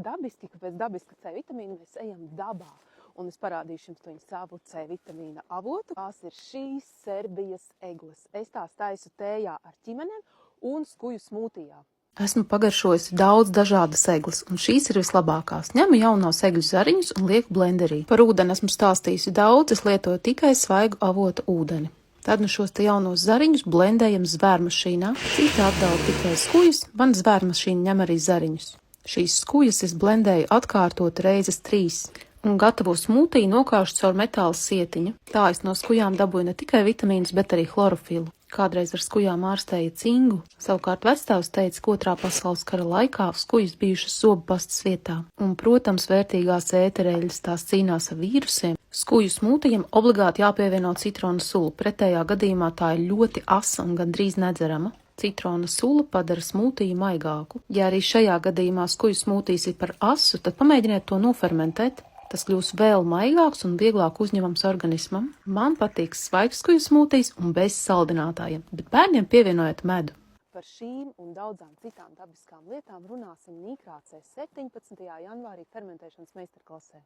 dabiski, ka pēc dabiska C vitamīna mēs ejam dabā. Un es parādīšu jums to viņu savu C vitamīna avotu. Tās ir šīs Serbijas egles. Es tās taisu tējā ar ķimenēm un skuju smūtijā. Esmu pagaršojusi daudz dažādas egles, un šīs ir vislabākās. Ņemu jaunās egļu zariņus un lieku blenderī. Par ūdeni esmu stāstījusi daudz, es lietoju tikai svaigu avota ūdeni. Tad nu šos te jaunos zariņus blendējam zvērmašīnā. Citi atdala tikai skujas, man zvērmašīna ņem arī zariņus. Šīs skujas es blendēju atkārtot reizes 3. Un gatavo smūtiju nokaušu caur metāla sietiņu. Tā es no skujām dabūju ne tikai vitamīnus, bet arī chlorofilu. Kādreiz ar skujām ārstēja cingu. Savukārt vectēvs teica, ka Otrā pasaules kara laikā skujas bijušas zobu pastas vietā. Un, protams, vērtīgās ētereļas tās cīnās ar vīrusiem. Skuju smūtijam obligāti jāpievieno citrona sula. Pretējā gadījumā tā ir ļoti asa un gandrīz nedzerama. Citrona sula padara smūtiju maigāku. Ja arī šajā gadījumā skuju smūtijas ir par asu, tad pamēģiniet to nofermentēt. Tas kļūs vēl maigāks un vieglāk uzņemams organismam. Man patīk svaigs skuju smūtijs un bez saldinātājiem, bet bērniem pievienojiet medu. Par šīm un daudzām citām dabiskām lietām runāsim Nīkrācē 17. janvārī fermentēšanas meistarklasē.